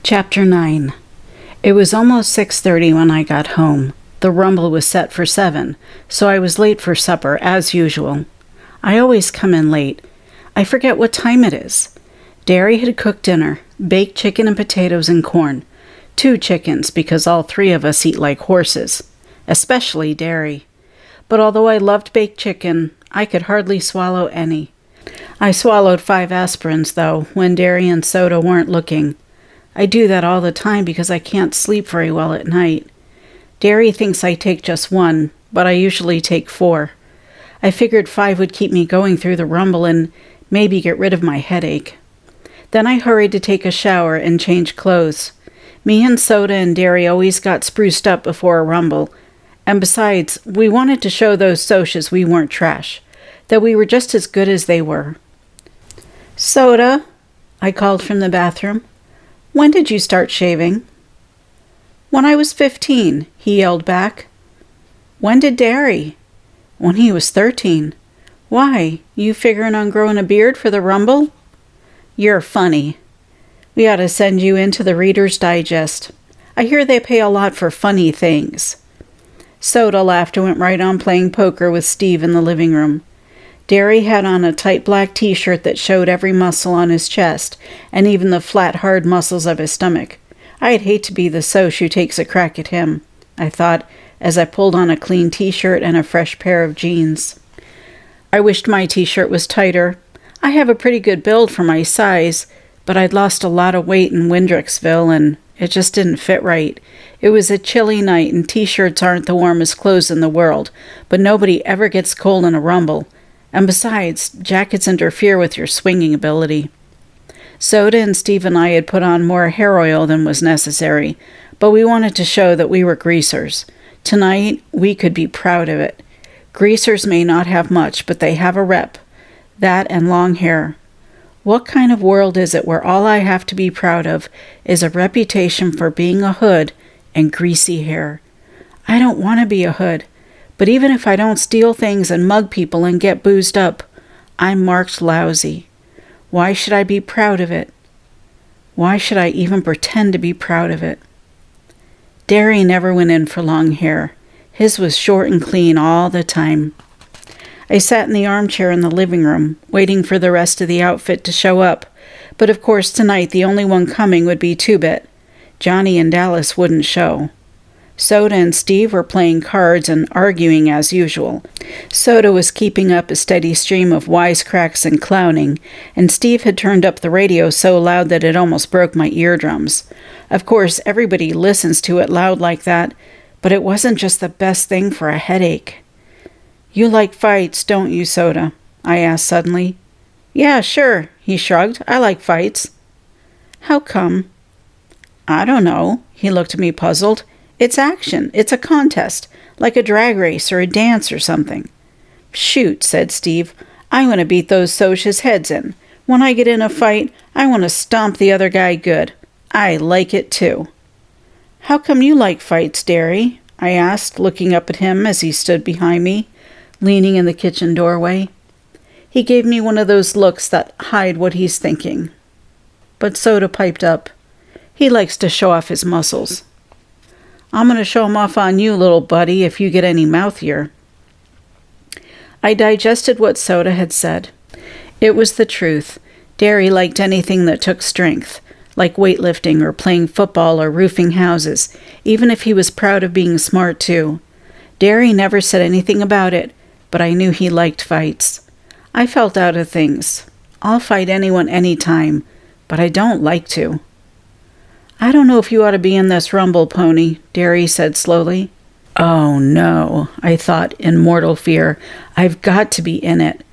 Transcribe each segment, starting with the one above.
Chapter 9. It was almost 6:30 when I got home. The rumble was set for 7, so I was late for supper, as usual. I always come in late. I forget what time it is. Derry had cooked dinner, baked chicken and potatoes and corn. 2 chickens, because all 3 of us eat like horses, especially Derry. But although I loved baked chicken, I could hardly swallow any. I swallowed 5 aspirins, though, when Derry and Soda weren't looking. I do that all the time because I can't sleep very well at night. Derry thinks I take just 1, but I usually take 4. I figured 5 would keep me going through the rumble and maybe get rid of my headache. Then I hurried to take a shower and change clothes. Me and Soda and Derry always got spruced up before a rumble, and besides, we wanted to show those Socias we weren't trash, that we were just as good as they were. "Soda," I called from the bathroom. "When did you start shaving?" "When I was 15, he yelled back. "When did Derry?" "When he was 13. "Why, you figuring on growing a beard for the rumble?" "You're funny. We ought to send you into the Reader's Digest. I hear they pay a lot for funny things." Soda laughed and went right on playing poker with Steve in the living room. Derry had on a tight black t-shirt that showed every muscle on his chest, and even the flat, hard muscles of his stomach. I'd hate to be the Soch who takes a crack at him, I thought, as I pulled on a clean t-shirt and a fresh pair of jeans. I wished my t-shirt was tighter. I have a pretty good build for my size, but I'd lost a lot of weight in Windrixville, and it just didn't fit right. It was a chilly night, and t-shirts aren't the warmest clothes in the world, but nobody ever gets cold in a rumble. And besides, jackets interfere with your swinging ability. Soda and Steve and I had put on more hair oil than was necessary, but we wanted to show that we were greasers. Tonight, we could be proud of it. Greasers may not have much, but they have a rep. That and long hair. What kind of world is it where all I have to be proud of is a reputation for being a hood and greasy hair? I don't want to be a hood. But even if I don't steal things and mug people and get boozed up, I'm marked lousy. Why should I be proud of it? Why should I even pretend to be proud of it? Derry never went in for long hair. His was short and clean all the time. I sat in the armchair in the living room, waiting for the rest of the outfit to show up. But of course tonight the only one coming would be Two-Bit. Johnny and Dallas wouldn't show. Soda and Steve were playing cards and arguing as usual. Soda was keeping up a steady stream of wisecracks and clowning, and Steve had turned up the radio so loud that it almost broke my eardrums. Of course, everybody listens to it loud like that, but it wasn't just the best thing for a headache. "You like fights, don't you, Soda?" I asked suddenly. "Yeah, sure," he shrugged. "I like fights." "How come?" "I don't know." He looked at me puzzled. "It's action. It's a contest, like a drag race or a dance or something." "Shoot," said Steve. "I want to beat those Socias' heads in. When I get in a fight, I want to stomp the other guy good. I like it, too." "How come you like fights, Derry?" I asked, looking up at him as he stood behind me, leaning in the kitchen doorway. He gave me one of those looks that hide what he's thinking. But Soda piped up. He likes to show off his muscles. "I'm going to show 'em off on you, little buddy, if you get any mouthier." I digested what Soda had said. It was the truth. Derry liked anything that took strength, like weightlifting or playing football or roofing houses, even if he was proud of being smart too. Derry never said anything about it, but I knew he liked fights. I felt out of things. I'll fight anyone anytime, but I don't like to. "I don't know if you ought to be in this rumble, Pony," Derry said slowly. Oh no, I thought in mortal fear. I've got to be in it.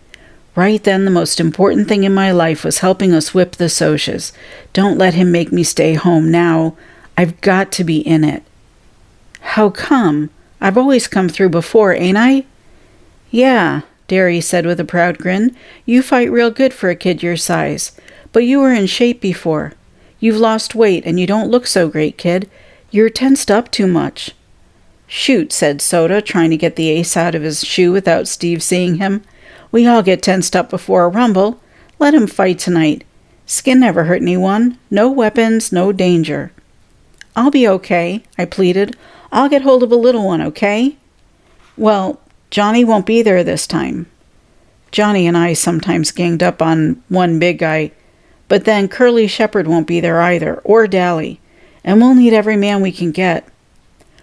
Right then, the most important thing in my life was helping us whip the Socias. Don't let him make me stay home now. I've got to be in it. "How come? I've always come through before, ain't I?" "Yeah," Derry said with a proud grin. "You fight real good for a kid your size. But you were in shape before. You've lost weight, and you don't look so great, kid. You're tensed up too much." "Shoot," said Soda, trying to get the ace out of his shoe without Steve seeing him. "We all get tensed up before a rumble. Let him fight tonight. Skin never hurt anyone. No weapons, no danger. I'll be okay, I pleaded. I'll get hold of a little one, okay? Well, Johnny won't be there this time. Johnny and I sometimes ganged up on one big guy, but then Curly Shepherd won't be there either, or Dally, and we'll need every man we can get.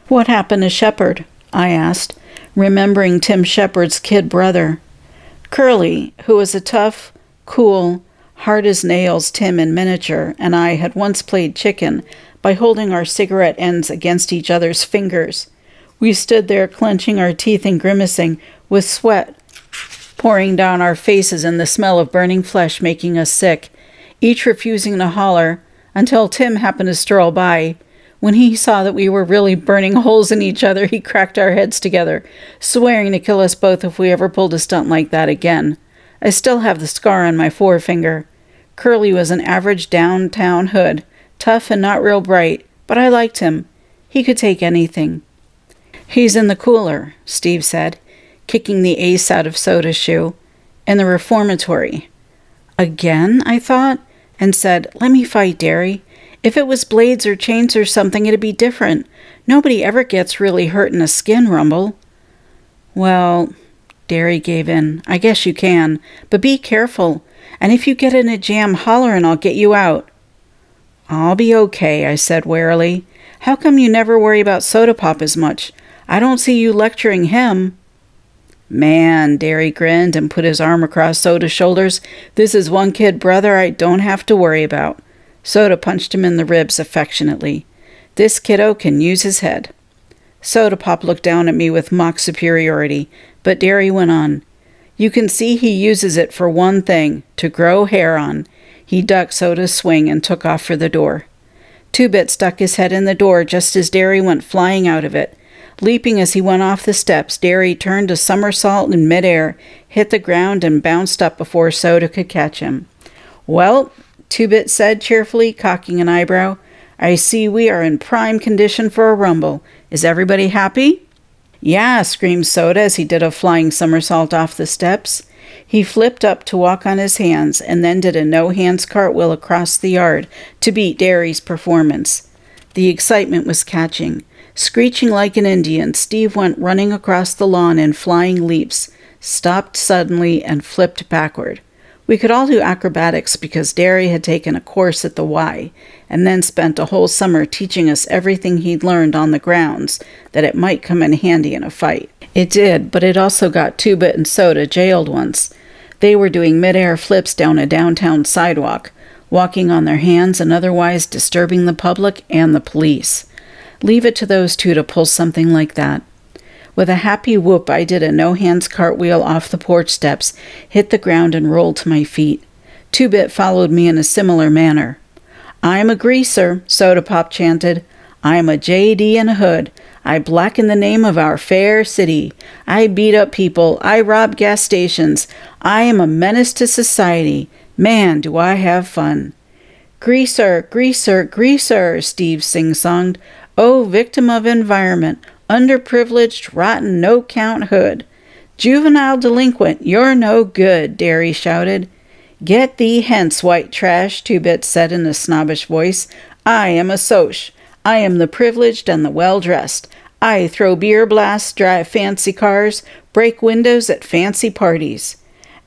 What happened to Shepherd? I asked, remembering Tim Shepherd's kid brother. Curly, who was a tough, cool, hard-as-nails Tim in miniature, and I had once played chicken by holding our cigarette ends against each other's fingers. We stood there clenching our teeth and grimacing, with sweat pouring down our faces and the smell of burning flesh making us sick, each refusing to holler, until Tim happened to stroll by. When he saw that we were really burning holes in each other, he cracked our heads together, swearing to kill us both if we ever pulled a stunt like that again. I still have the scar on my forefinger. Curly was an average downtown hood, tough and not real bright, but I liked him. He could take anything. He's in the cooler, Steve said, kicking the ace out of Soda's shoe. In the reformatory. Again, I thought, and said, let me fight, Derry. If it was blades or chains or something, it'd be different. Nobody ever gets really hurt in a skin rumble. Well, Derry gave in. I guess you can, but be careful. And if you get in a jam, holler and I'll get you out. I'll be okay, I said warily. How come you never worry about Soda Pop as much? I don't see you lecturing him. Man, Derry grinned and put his arm across Soda's shoulders. This is one kid, brother, I don't have to worry about. Soda punched him in the ribs affectionately. This kiddo can use his head. Soda Pop looked down at me with mock superiority, but Derry went on. You can see he uses it for one thing, to grow hair on. He ducked Soda's swing and took off for the door. Two-Bit stuck his head in the door just as Derry went flying out of it. Leaping as he went off the steps, Derry turned a somersault in midair, hit the ground, and bounced up before Soda could catch him. Well, Two-Bit said cheerfully, cocking an eyebrow, I see we are in prime condition for a rumble. Is everybody happy? Yeah, screamed Soda as he did a flying somersault off the steps. He flipped up to walk on his hands and then did a no-hands cartwheel across the yard to beat Derry's performance. The excitement was catching. Screeching like an Indian, Steve went running across the lawn in flying leaps, stopped suddenly, and flipped backward. We could all do acrobatics because Derry had taken a course at the Y, and then spent a whole summer teaching us everything he'd learned on the grounds that it might come in handy in a fight. It did, but it also got Two-Bit and Soda jailed once. They were doing mid-air flips down a downtown sidewalk, walking on their hands and otherwise disturbing the public and the police. Leave it to those two to pull something like that. With a happy whoop, I did a no-hands cartwheel off the porch steps, hit the ground, and rolled to my feet. Two-Bit followed me in a similar manner. I'm a greaser, Soda Pop chanted. I'm a J.D. in a hood. I blacken the name of our fair city. I beat up people. I rob gas stations. I am a menace to society. Man, do I have fun. Greaser, greaser, greaser, Steve sing-songed. Oh, victim of environment. Underprivileged, rotten, no-count hood. Juvenile delinquent, you're no good, Derry shouted. Get thee hence, white trash, Two-Bit said in a snobbish voice. I am a soch. I am the privileged and the well-dressed. I throw beer blasts, drive fancy cars, break windows at fancy parties.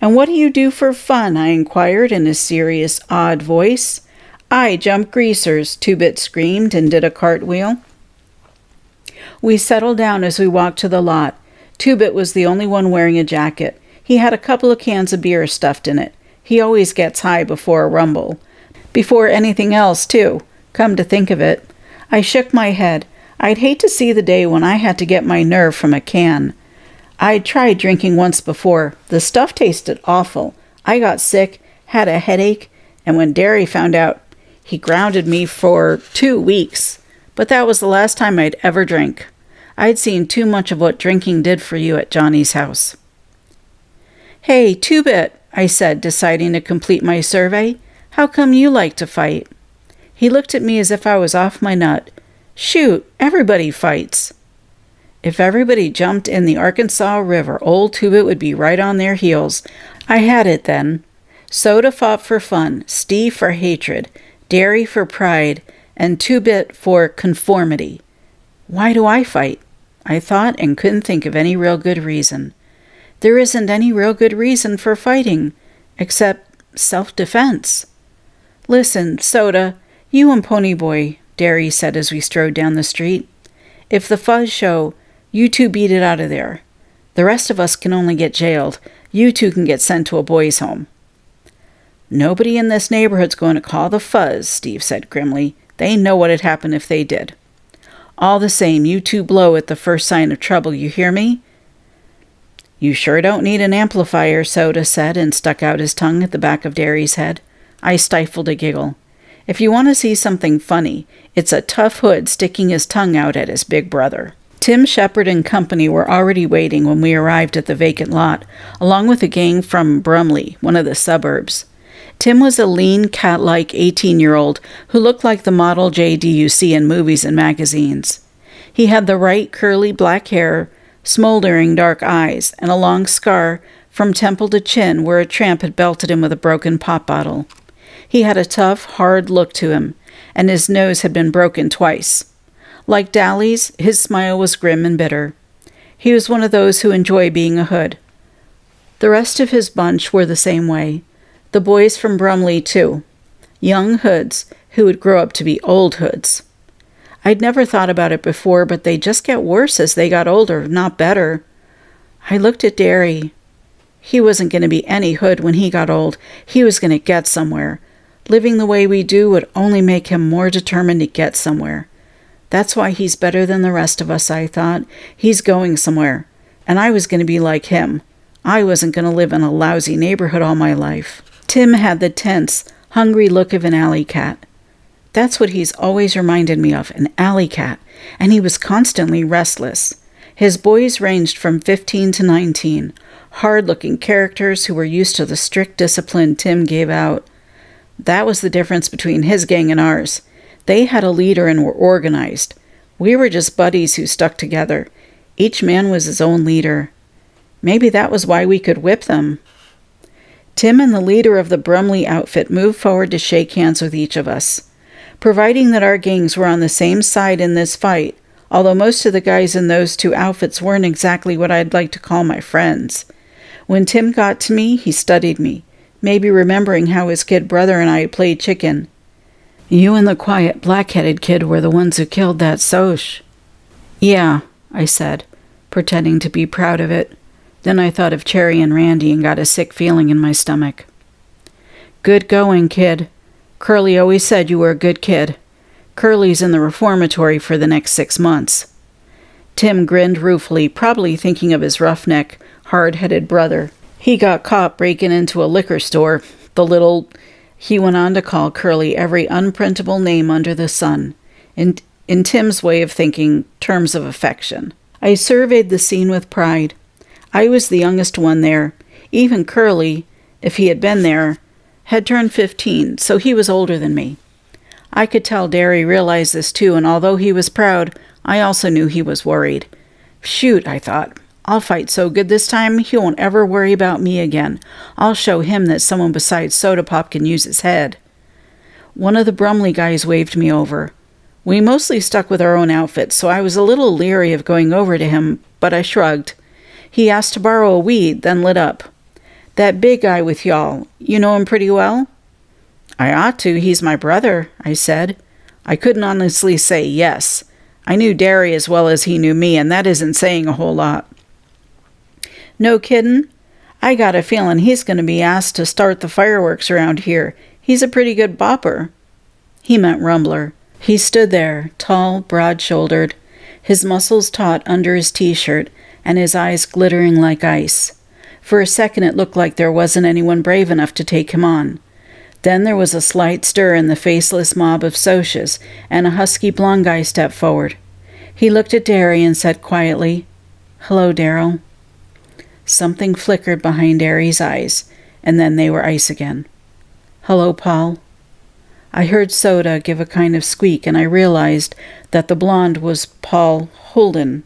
And what do you do for fun? I inquired in a serious, odd voice. I jump greasers, Two-Bit screamed and did a cartwheel. We settled down as we walked to the lot. Two-Bit was the only one wearing a jacket. He had a couple of cans of beer stuffed in it. He always gets high before a rumble. Before anything else, too, come to think of it. I shook my head. I'd hate to see the day when I had to get my nerve from a can. I'd tried drinking once before. The stuff tasted awful. I got sick, had a headache, and when Derry found out, he grounded me for 2 weeks. But that was the last time I'd ever drank. I'd seen too much of what drinking did for you at Johnny's house. Hey, Two-Bit, I said, deciding to complete my survey. How come you like to fight? He looked at me as if I was off my nut. Shoot, everybody fights. If everybody jumped in the Arkansas River, old Two-Bit would be right on their heels. I had it then. Soda fought for fun, Steve for hatred, Derry for pride, and Two-Bit for conformity. Why do I fight? I thought and couldn't think of any real good reason. There isn't any real good reason for fighting, except self-defense. Listen, Soda, you and Ponyboy, Derry said as we strode down the street. If the fuzz show, you two beat it out of there. The rest of us can only get jailed. You two can get sent to a boys' home. Nobody in this neighborhood's going to call the fuzz, Steve said grimly. They know what'd happen if they did. All the same, you two blow at the first sign of trouble, you hear me? You sure don't need an amplifier, Soda said, and stuck out his tongue at the back of Derry's head. I stifled a giggle. If you want to see something funny, it's a tough hood sticking his tongue out at his big brother. Tim Shepard and company were already waiting when we arrived at the vacant lot, along with a gang from Brumley, one of the suburbs. Tim was a lean, cat-like 18-year-old who looked like the model JD you see in movies and magazines. He had the right curly black hair, smoldering dark eyes, and a long scar from temple to chin where a tramp had belted him with a broken pop bottle. He had a tough, hard look to him, and his nose had been broken twice. Like Dally's, his smile was grim and bitter. He was one of those who enjoy being a hood. The rest of his bunch were the same way. The boys from Brumley, too. Young hoods who would grow up to be old hoods. I'd never thought about it before, but they just get worse as they got older, not better. I looked at Derry. He wasn't going to be any hood when he got old. He was going to get somewhere. Living the way we do would only make him more determined to get somewhere. That's why he's better than the rest of us, I thought. He's going somewhere. And I was going to be like him. I wasn't going to live in a lousy neighborhood all my life. Tim had the tense, hungry look of an alley cat. That's what he's always reminded me of, an alley cat, and he was constantly restless. His boys ranged from 15 to 19, hard-looking characters who were used to the strict discipline Tim gave out. That was the difference between his gang and ours. They had a leader and were organized. We were just buddies who stuck together. Each man was his own leader. Maybe that was why we could whip them. Tim and the leader of the Brumley outfit moved forward to shake hands with each of us. Providing that our gangs were on the same side in this fight, although most of the guys in those two outfits weren't exactly what I'd like to call my friends. When Tim got to me, he studied me, maybe remembering how his kid brother and I had played chicken. You and the quiet, black-headed kid were the ones who killed that Soch. Yeah, I said, pretending to be proud of it. Then I thought of Cherry and Randy and got a sick feeling in my stomach. Good going, kid. Curly always said you were a good kid. Curly's in the reformatory for the next 6 months. Tim grinned ruefully, probably thinking of his roughneck, hard-headed brother. He got caught breaking into a liquor store. He went on to call Curly every unprintable name under the sun, in Tim's way of thinking, terms of affection. I surveyed the scene with pride. I was the youngest one there. Even Curly, if he had been there, had turned 15, so he was older than me. I could tell Derry realized this too, and although he was proud, I also knew he was worried. Shoot, I thought. I'll fight so good this time, he won't ever worry about me again. I'll show him that someone besides Soda Pop can use his head. One of the Brumley guys waved me over. We mostly stuck with our own outfits, so I was a little leery of going over to him, but I shrugged. He asked to borrow a weed, then lit up. That big guy with y'all, you know him pretty well? I ought to, he's my brother, I said. I couldn't honestly say yes. I knew Derry as well as he knew me, and that isn't saying a whole lot. No kiddin'? I got a feeling he's going to be asked to start the fireworks around here. He's a pretty good bopper. He meant Rumbler. He stood there, tall, broad-shouldered, his muscles taut under his t-shirt, and his eyes glittering like ice. For a second it looked like there wasn't anyone brave enough to take him on. Then there was a slight stir in the faceless mob of Soches, and a husky blond guy stepped forward. He looked at Derry and said quietly, "Hello, Daryl." Something flickered behind Derry's eyes, and then they were ice again. "Hello, Paul." I heard Soda give a kind of squeak, and I realized that the blonde was Paul Holden.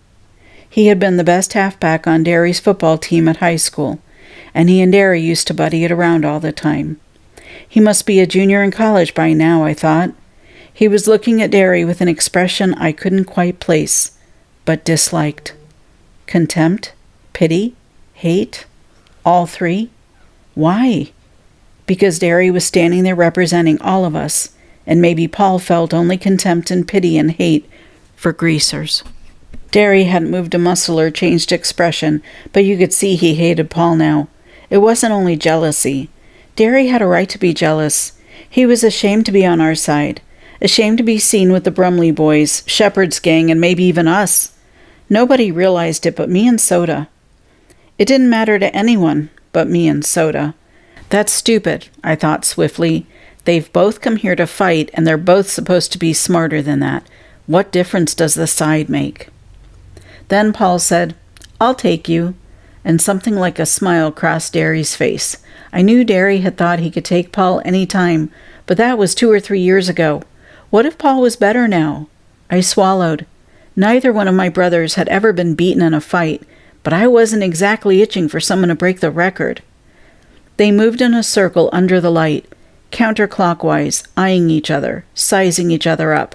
He had been the best halfback on Derry's football team at high school, and he and Derry used to buddy it around all the time. He must be a junior in college by now, I thought. He was looking at Derry with an expression I couldn't quite place, but disliked. Contempt? Pity? Hate? All three? Why? Because Derry was standing there representing all of us, and maybe Paul felt only contempt and pity and hate for greasers. Derry hadn't moved a muscle or changed expression, but you could see he hated Paul now. It wasn't only jealousy. Derry had a right to be jealous. He was ashamed to be on our side, ashamed to be seen with the Brumley boys, Shepard's gang, and maybe even us. Nobody realized it but me and Soda. It didn't matter to anyone but me and Soda. That's stupid, I thought swiftly. They've both come here to fight, and they're both supposed to be smarter than that. What difference does the side make? Then Paul said, "I'll take you," and something like a smile crossed Derry's face. I knew Derry had thought he could take Paul any time, but that was 2 or 3 years ago. What if Paul was better now? I swallowed. Neither one of my brothers had ever been beaten in a fight, but I wasn't exactly itching for someone to break the record. They moved in a circle under the light, counterclockwise, eyeing each other, sizing each other up,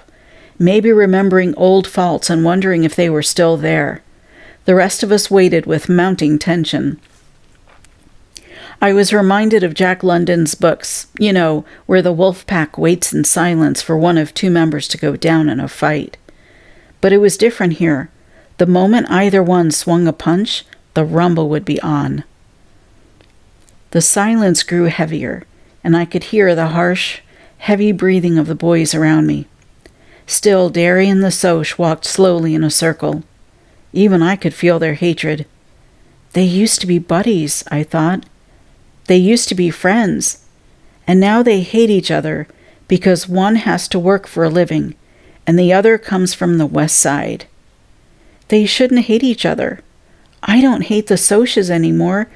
maybe remembering old faults and wondering if they were still there. The rest of us waited with mounting tension. I was reminded of Jack London's books, where the wolf pack waits in silence for one of 2 members to go down in a fight. But it was different here. The moment either one swung a punch, the rumble would be on. The silence grew heavier, and I could hear the harsh, heavy breathing of the boys around me. Still, Derry and the Soch walked slowly in a circle. Even I could feel their hatred. They used to be buddies, I thought. They used to be friends. And now they hate each other because one has to work for a living, and the other comes from the West Side. They shouldn't hate each other. I don't hate the Soches anymore.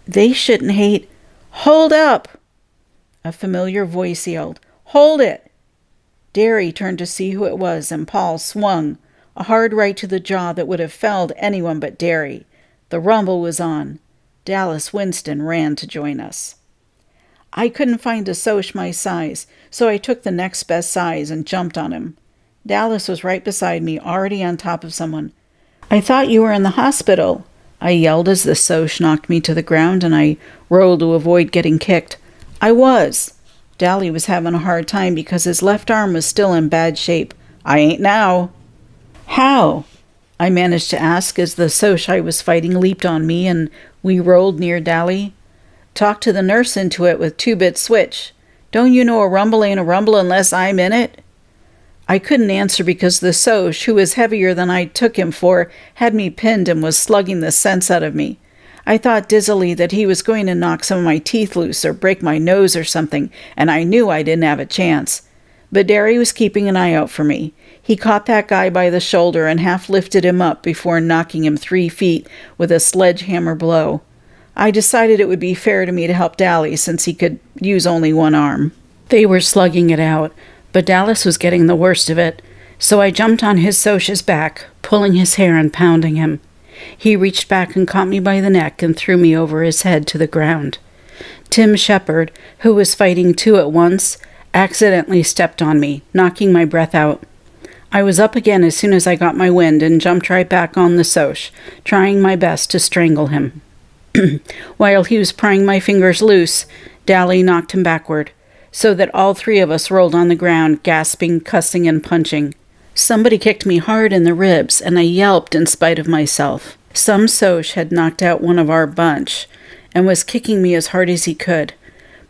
They shouldn't hate... "Hold up!" A familiar voice yelled. "Hold it!" Derry turned to see who it was, and Paul swung, a hard right to the jaw that would have felled anyone but Derry. The rumble was on. Dallas Winston ran to join us. I couldn't find a Soch my size, so I took the next best size and jumped on him. Dallas was right beside me, already on top of someone. "I thought you were in the hospital," I yelled as the Soch knocked me to the ground, and I rolled to avoid getting kicked. I was. Dally was having a hard time because his left arm was still in bad shape. "I ain't now." "How?" I managed to ask as the Soch I was fighting leaped on me and we rolled near Dally. "Talk to the nurse into it with 2-bit switch. Don't you know a rumble ain't a rumble unless I'm in it?" I couldn't answer because the Soch, who was heavier than I took him for, had me pinned and was slugging the sense out of me. I thought dizzily that he was going to knock some of my teeth loose or break my nose or something, and I knew I didn't have a chance. But Derry was keeping an eye out for me. He caught that guy by the shoulder and half lifted him up before knocking him 3 feet with a sledgehammer blow. I decided it would be fair to me to help Dally since he could use only one arm. They were slugging it out, but Dallas was getting the worst of it, so I jumped on his Soch's back, pulling his hair and pounding him. He reached back and caught me by the neck and threw me over his head to the ground. Tim Shepard, who was fighting 2 at once, accidentally stepped on me, knocking my breath out. I was up again as soon as I got my wind and jumped right back on the Soch, trying my best to strangle him. While he was prying my fingers loose, Dally knocked him backward, so that all 3 of us rolled on the ground, gasping, cussing, and punching. Somebody kicked me hard in the ribs, and I yelped in spite of myself. Some Soch had knocked out one of our bunch, and was kicking me as hard as he could,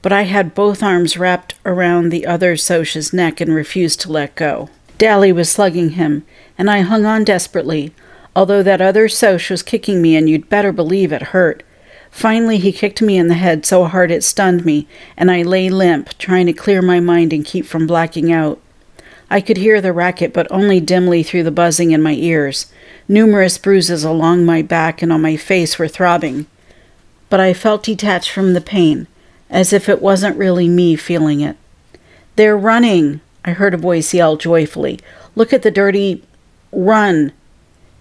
but I had both arms wrapped around the other Soch's neck and refused to let go. Dally was slugging him, and I hung on desperately, although that other Soch was kicking me, and you'd better believe it hurt. Finally, he kicked me in the head so hard it stunned me, and I lay limp, trying to clear my mind and keep from blacking out. I could hear the racket, but only dimly through the buzzing in my ears. Numerous bruises along my back and on my face were throbbing, but I felt detached from the pain, as if it wasn't really me feeling it. "They're running!" I heard a voice yell joyfully. "Look at the dirty... run!"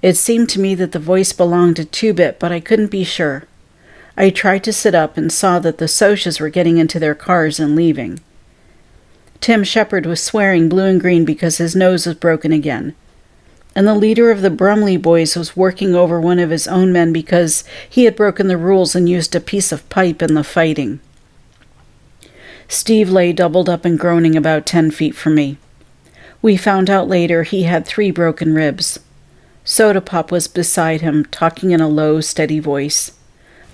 It seemed to me that the voice belonged to 2-Bit, but I couldn't be sure. I tried to sit up and saw that the Socs were getting into their cars and leaving. Tim Shepard was swearing blue and green because his nose was broken again. And the leader of the Brumley boys was working over one of his own men because he had broken the rules and used a piece of pipe in the fighting. Steve lay doubled up and groaning about 10 feet from me. We found out later he had 3 broken ribs. Soda Pop was beside him, talking in a low, steady voice.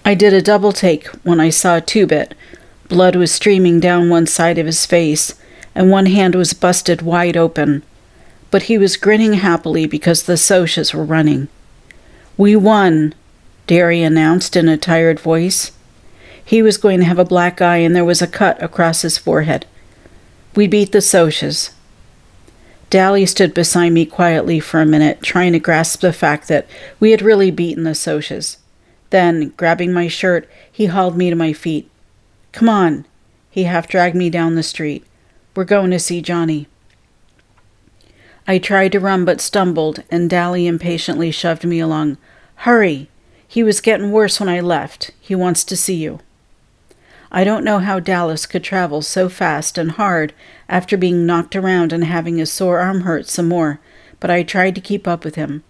I did a double take when I saw Two-Bit. Blood was streaming down one side of his face, and one hand was busted wide open. But he was grinning happily because the Socs were running. "We won," Derry announced in a tired voice. He was going to have a black eye, and there was a cut across his forehead. "We beat the Socs." Dally stood beside me quietly for a minute, trying to grasp the fact that we had really beaten the Socs. Then, grabbing my shirt, he hauled me to my feet. "Come on." He half-dragged me down the street. "We're going to see Johnny." I tried to run but stumbled, and Dally impatiently shoved me along. "Hurry! He was getting worse when I left. He wants to see you." I don't know how Dallas could travel so fast and hard after being knocked around and having his sore arm hurt some more, but I tried to keep up with him.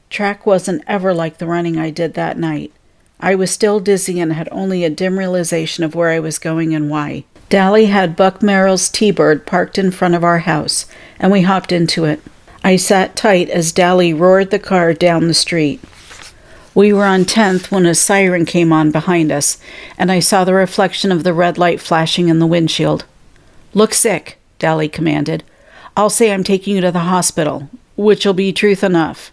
Track wasn't ever like the running I did that night. I was still dizzy and had only a dim realization of where I was going and why. Dally had Buck Merrill's T-Bird parked in front of our house, and we hopped into it. I sat tight as Dally roared the car down the street. We were on 10th when a siren came on behind us, and I saw the reflection of the red light flashing in the windshield. "Look sick," Dally commanded. "I'll say I'm taking you to the hospital, which'll be truth enough."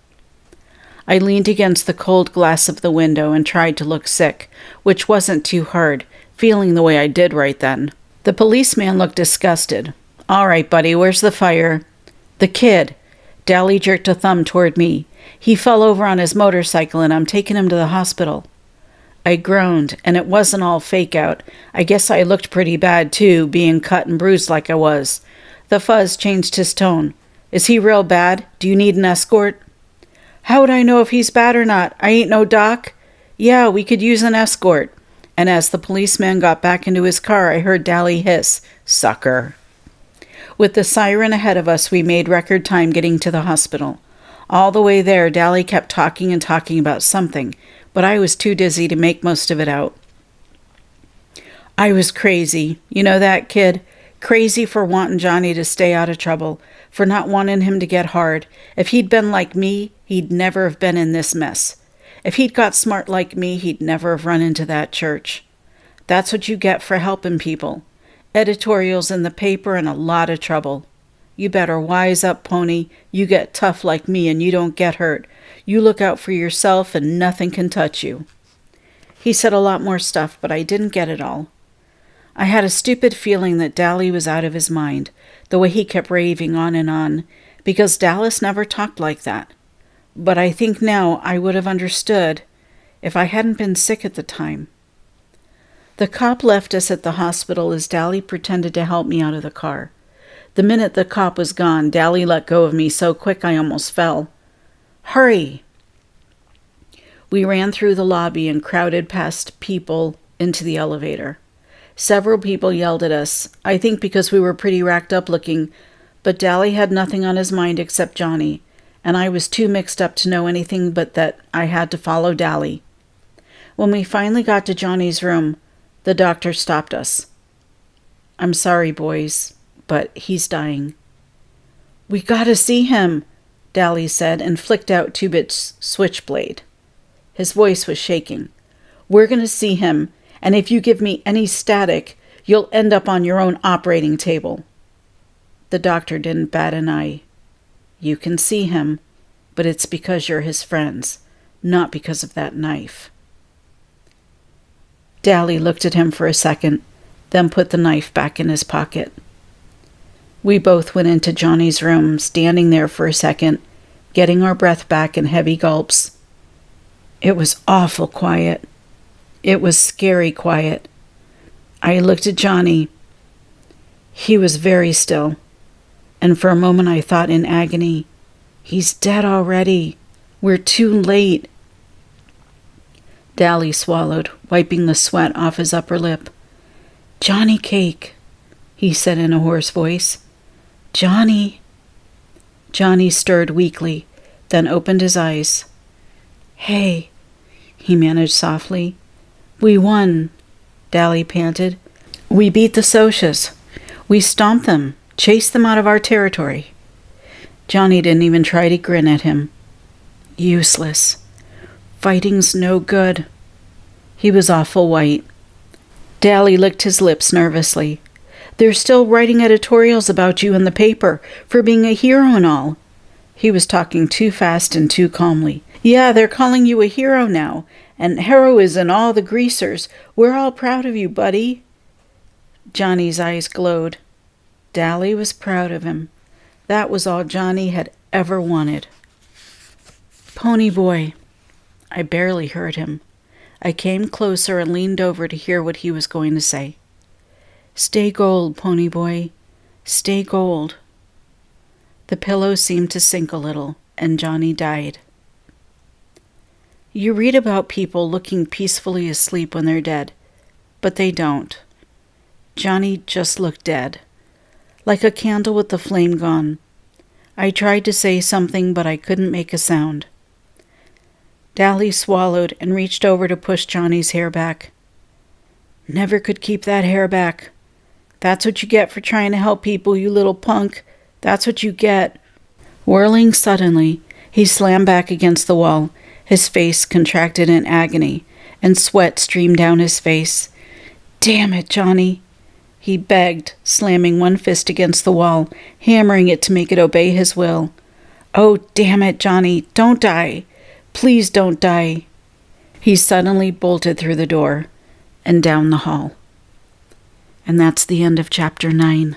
I leaned against the cold glass of the window and tried to look sick, which wasn't too hard, feeling the way I did right then. The policeman looked disgusted. "All right, buddy, where's the fire?" "The kid." Dally jerked a thumb toward me. "He fell over on his motorcycle and I'm taking him to the hospital." I groaned, and it wasn't all fake out. I guess I looked pretty bad too, being cut and bruised like I was. The fuzz changed his tone. "Is he real bad? Do you need an escort?" "How would I know if he's bad or not? I ain't no doc." "Yeah, we could use an escort." And as the policeman got back into his car, I heard Dally hiss, "Sucker." With the siren ahead of us, we made record time getting to the hospital. All the way there, Dally kept talking and talking about something, but I was too dizzy to make most of it out. I was crazy. You know that, kid? Crazy for wanting Johnny to stay out of trouble, for not wanting him to get hard. If he'd been like me, he'd never have been in this mess. If he'd got smart like me, he'd never have run into that church. That's what you get for helping people. Editorials in the paper and a lot of trouble. You better wise up, pony. You get tough like me and you don't get hurt. You look out for yourself and nothing can touch you. He said a lot more stuff, but I didn't get it all. I had a stupid feeling that Dally was out of his mind, the way he kept raving on, because Dallas never talked like that. But I think now I would have understood if I hadn't been sick at the time. The cop left us at the hospital as Dally pretended to help me out of the car. The minute the cop was gone, Dally let go of me so quick I almost fell. "Hurry!" We ran through the lobby and crowded past people into the elevator. Several people yelled at us, I think because we were pretty racked up looking, but Dally had nothing on his mind except Johnny, and I was too mixed up to know anything but that I had to follow Dally. When we finally got to Johnny's room, the doctor stopped us. "I'm sorry, boys, but he's dying." "We gotta see him," Dally said and flicked out Two-Bit's switchblade. His voice was shaking. "We're gonna see him, and if you give me any static, you'll end up on your own operating table." The doctor didn't bat an eye. "You can see him, but it's because you're his friends, not because of that knife." Dally looked at him for a second, then put the knife back in his pocket. We both went into Johnny's room, standing there for a second, getting our breath back in heavy gulps. It was awful quiet. It was scary quiet. I looked at Johnny. He was very still, and for a moment I thought in agony, "He's dead already. We're too late." Dally swallowed, wiping the sweat off his upper lip. "Johnny Cake," he said in a hoarse voice. "Johnny." Johnny stirred weakly, then opened his eyes. "Hey," he managed softly. "We won," Dally panted. "We beat the Socias. We stomped them, chased them out of our territory." Johnny didn't even try to grin at him. Useless. Fighting's no good. He was awful white. Dally licked his lips nervously. "They're still writing editorials about you in the paper for being a hero and all." He was talking too fast and too calmly. "Yeah, they're calling you a hero now, and heroism all the greasers. We're all proud of you, buddy." Johnny's eyes glowed. Dally was proud of him. That was all Johnny had ever wanted. "Pony boy." I barely heard him. I came closer and leaned over to hear what he was going to say. "Stay gold, pony boy. Stay gold." The pillow seemed to sink a little, and Johnny died. You read about people looking peacefully asleep when they're dead, but they don't. Johnny just looked dead, like a candle with the flame gone. I tried to say something, but I couldn't make a sound. Dally swallowed and reached over to push Johnny's hair back. "Never could keep that hair back. That's what you get for trying to help people, you little punk. That's what you get." Whirling suddenly, he slammed back against the wall, his face contracted in agony, and sweat streamed down his face. "Damn it, Johnny," he begged, slamming one fist against the wall, hammering it to make it obey his will. "Oh, damn it, Johnny, don't die. Please don't die." He suddenly bolted through the door and down the hall. And that's the end of Chapter 9.